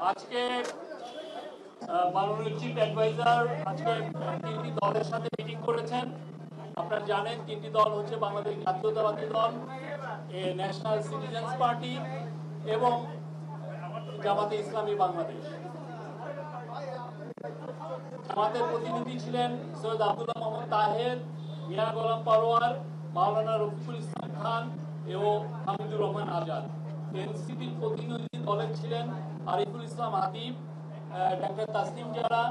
আজকে মাননীয় chief adviser আজকে তিনটি দলের সাথে মিটিং করেছেন। আপনারা জানেন তিনটি দল হচ্ছে বাংলাদেশ জাতীয়তাবাদী দল, ন্যাশনাল সিটিজেন্স পার্টি এবং জামাতে ইসলামী বাংলাদেশ। জামাতের প্রতিনিধি ছিলেন সৈয়দ আব্দুল্লাহ মোহাম্মদ তাহের, মিয়া গোলাম পারোয়ার, মাওলানা রফিকুল ইসলাম খান এবং হামিদুর রহমান আজাদ। এনসিপির প্রতিনিধি দলে ছিলেন আরিফুল ইসলাম আতিফ, ডক্টর তাসলিম জারা,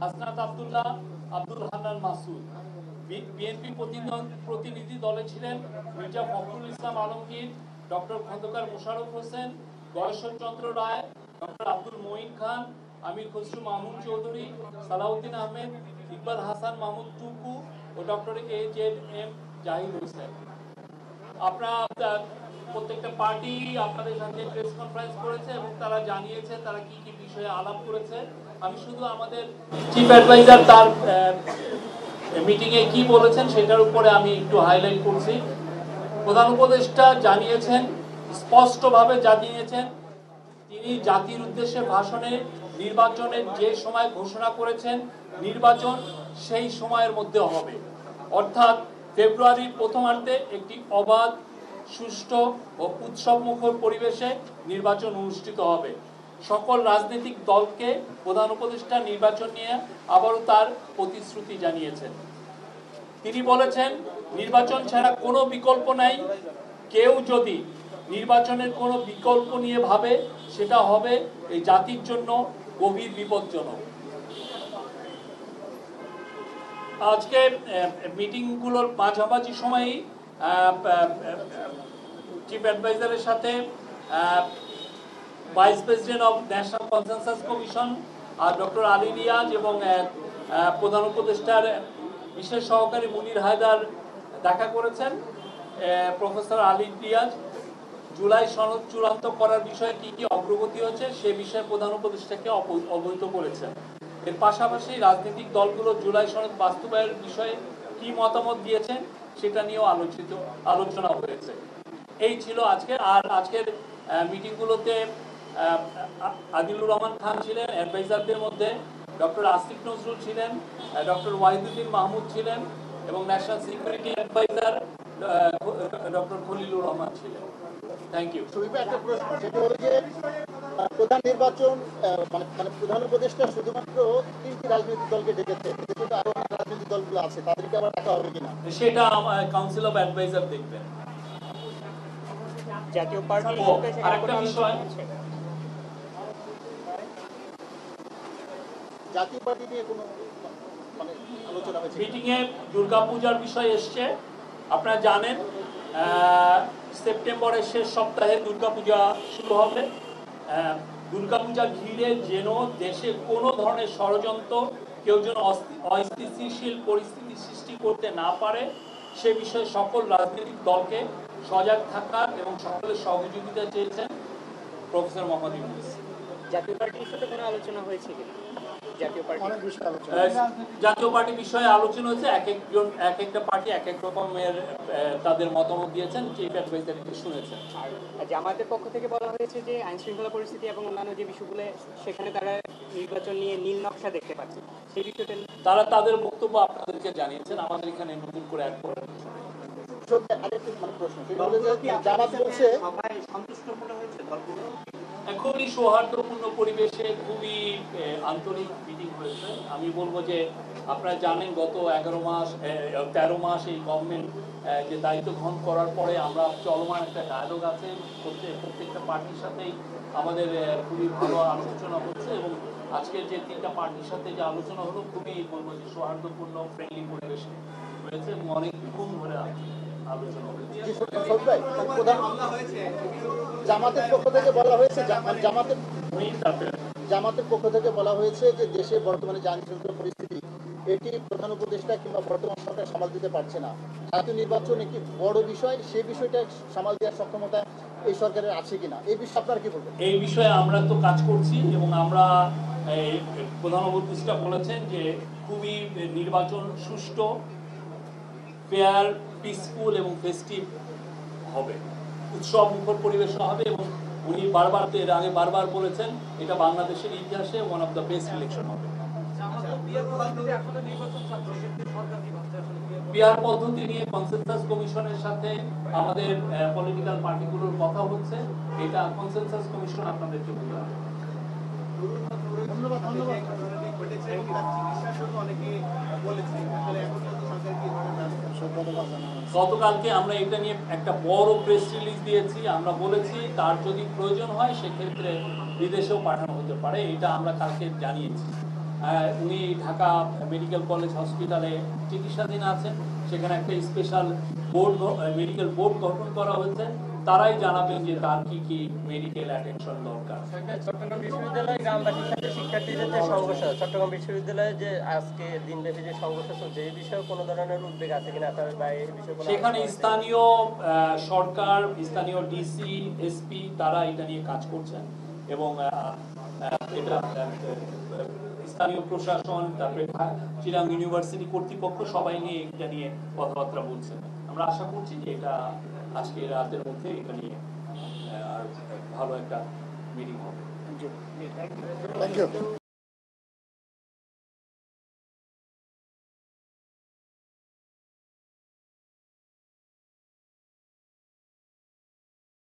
হাসনাত আব্দুল্লাহ, আব্দুল হান্নান মাসুদ। বিএনপি প্রতিনিধি দলে ছিলেন মির্জা ফখরুল ইসলাম আলমগীর, ডক্টর খন্দকার মোশাররফ হোসেন, গয়েশ্বর চন্দ্র রায়, ডক্টর আব্দুল মঈন খান, আমির খসরু মাহমুদ চৌধুরী, সালাউদ্দিন আহমেদ, ইকবাল হাসান মাহমুদ টুকু ও ডক্টর AJM জাহিদ হোসেন। আপনারা প্রত্যেকটা পার্টি আপনাদের সাথে প্রেস কনফারেন্স করেছে এবং তারা জানিয়েছে তারা কি কি বিষয়ে আলাপ করেছে। আমি শুধু আমাদের চিফ অ্যাডভাইজার তার মিটিং এ কি বলেছেন সেটার উপরে আমি একটু হাইলাইট করছি। প্রধান উপদেষ্টা জানিয়েছেন, স্পষ্টভাবে জানিয়েছেন, তিনি জাতির উদ্দেশ্যে ভাষণে নির্বাচনের যে সময় ঘোষণা করেছেন নির্বাচন সেই সময়ের মধ্যে হবে, অর্থাৎ ফেব্রুয়ারির প্রথমার্ধে একটি অবাধ, সুষ্ঠু ও উৎসবমুখর পরিবেশে নির্বাচন অনুষ্ঠিত হবে। সকল রাজনৈতিক দলকে প্রধান উপদেষ্টা নির্বাচন নিয়ে আবারও তার প্রতিশ্রুতি জানিয়েছেন। তিনি বলেছেন, নির্বাচন ছাড়া কোনো বিকল্প নাই। কেউ যদি নির্বাচনের কোনো বিকল্প নিয়ে ভাবে সেটা হবে এই জাতির জন্য গভীর বিপজ্জনক। আজকে মিটিংগুলোর মাঝামাঝি সময়েই চিফ অ্যাডভাইজারের সাথে vice president of national consensus commission আর ডক্টর আলী রিয়াজ এবং প্রধান উপদেষ্টার বিশেষ সহকারী মুনির হায়দার দেখা করেছেন। প্রফেসর আলী রিয়াজ জুলাই সনদ চূড়ান্ত করার বিষয়ে কি কি অগ্রগতি হচ্ছে সে বিষয়ে প্রধান উপদেষ্টাকে অবহিত করেছেন। এর পাশাপাশি রাজনৈতিক দলগুলো জুলাই সনদ বাস্তবায়নের বিষয়ে কি মতামত দিয়েছেন সেটা নিয়েও আলোচনা হয়েছে। এই ছিল আজকে। আর আজকের মিটিংগুলোতে আদিলুর রহমান খান ছিলেন অ্যাডভাইজারদের মধ্যে, ডক্টর আসিফ নজরুল ছিলেন, ডক্টর ওয়াহিদুদ্দিন মাহমুদ ছিলেন এবং national security adviser doctor Khalilur Rahman ছিলেন। Thank you. একটা প্রশ্ন, সেটা হলো যে প্রধান নির্বাচন মানে প্রধান উপদেষ্টা শুধুমাত্র তিনটি রাজনৈতিক দলকে ডেকেছে, কিন্তু আরো রাজনৈতিক দলগুলো আছে, তাদেরকে আবার ডাকা হবে কিনা সেটা কাউন্সিল অফ অ্যাডভাইজার দেখবেন। জাতীয় পার্টি আরেকটা বিষয়, জাতীয় পার্টি নিয়ে কোনো মানে আলোচনা হয়েছে? মিটিং এ দুর্গাপূজার বিষয় এসছে। আপনারা জানেন সেপ্টেম্বরের শেষ সপ্তাহে দুর্গাপূজা শুরু হবে। দুর্গাপূজা ঘিরে যেন দেশে কোনো ধরনের ষড়যন্ত্র, কেউ যেন অস্থিতিশীল পরিস্থিতি সৃষ্টি করতে না পারে সে বিষয়ে সকল রাজনৈতিক দলকে সজাগ থাকার এবং সকলের সহযোগিতা চেয়েছেন প্রফেসর মোহাম্মদ ইউনূস। জাতীয় পার্টির সাথে কোনো আলোচনা হয়েছে কিনা? জাতীয় পার্টি বিষয়ে আলোচনা হয়েছে। এক একটা পার্টি এক এক রকমের তাদের মতামত দিয়েছেন, চিফ অ্যাডভাইজার শুনেছেন। জামাতের পক্ষ থেকে বলা হয়েছে যে আইন শৃঙ্খলা পরিস্থিতি এবং অন্যান্য যে বিষয়গুলো সেখানে তারা নির্বাচন নিয়ে নীল নকশা দেখতে পাচ্ছে, সেই বিষয়টা তারা তাদের বক্তব্য আপনাদেরকে জানিয়েছেন। আমাদের এখানে নতুন করে অ্যাড করার খুবই সৌহার্দ্যপূর্ণ পরিবেশে খুবই আন্তরিক মিটিং হয়েছে। আমি বলবো যে আপনারা জানেন গত 13 মাস এই গভর্নমেন্ট যে দায়িত্ব গ্রহণ করার পরে আমরা চলমান একটা ডায়ালগ আছে, প্রত্যেকটা পার্টির সাথেই আমাদের খুবই ভালো আলোচনা হচ্ছে এবং আজকের যে তিনটা পার্টির সাথে যে আলোচনা হলো খুবই বলবো যে সৌহার্দ্যপূর্ণ ফ্রেন্ডলি পরিবেশে হয়েছে এবং অনেকক্ষণ ধরে আলোচনা হয়েছে। জামাতের পক্ষ থেকে বলা হয়েছে যে দেশে বর্তমানে যে আইন শৃঙ্খলা পরিস্থিতি এটি প্রধান উপদেষ্টা কিংবা বর্তমান সরকার সামাল দিতে পারছে না। জাতীয় নির্বাচন একটি বড় বিষয়, সেই বিষয়টা সামাল দেওয়ার সক্ষমতা এই সরকারের আছে কিনা, এই বিষয়ে আপনারা কি বলবেন? এই বিষয়ে আমরা তো কাজ করছি এবং আমরা প্রধান উপদেষ্টা বলেছেন যে খুবই নির্বাচন সুষ্ঠু, ফেয়ার, পিসফুল এবং ফেস্টিভ হবে, উৎসব মুখর পরিবেশ হবে এবং উনি বারবার এর আগে বারবার বলেছেন এটা বাংলাদেশের ইতিহাসে one of the best election হবে। পিআর পদ্ধতি নিয়ে কনসেনসাস কমিশনের সাথে আমাদের পলিটিক্যাল পার্টিগুলোর কথা হচ্ছে, এটা কনসেনসাস কমিশন আপনাদেরকে বলতে হবে। ধন্যবাদ ধন্যবাদ গতকালকে আমরা এটা নিয়ে একটা বড় প্রেস রিলিজ দিয়েছি। আমরা বলেছি তার যদি প্রয়োজন হয় সেক্ষেত্রে বিদেশেও পাঠানো হতে পারে, এটা আমরা কালকে জানিয়েছি। উনি ঢাকা মেডিকেল কলেজ হসপিটালে চিকিৎসাধীন আছেন, সেখানে একটা স্পেশাল বোর্ড মেডিকেল বোর্ড গঠন করা হয়েছে, তারাই জানাবেন যে তার কি কি মেডিকেল অ্যাটেনশন দরকার। চট্টগ্রাম বিশ্ববিদ্যালয়ে গ্রামবাসীর সাথে শিক্ষার্থীদের যে সংঘর্ষ, চট্টগ্রাম বিশ্ববিদ্যালয়ে যে আজকে দিনব্যাপী যে সংঘর্ষ চলছে, এই বিষয়ে কোনো ধরনের উদ্বেগ আছে কিনা আপনার, বা এই বিষয়ে সেখানে স্থানীয় সরকার, স্থানীয় ডিসি, এসপি তারা এটা নিয়ে কাজ করছেন এবং এটা স্থানীয় প্রশাসন, তারপরে চিরাং ইউনিভার্সিটি কর্তৃপক্ষ সবাই নিয়ে এটা নিয়ে কথাবার্তা বলছেন। আমরা আশা করছি যে এটা আজকে রাতের মধ্যে এটা নিয়ে আর ভালো একটা মিটিং হবে। Thank you.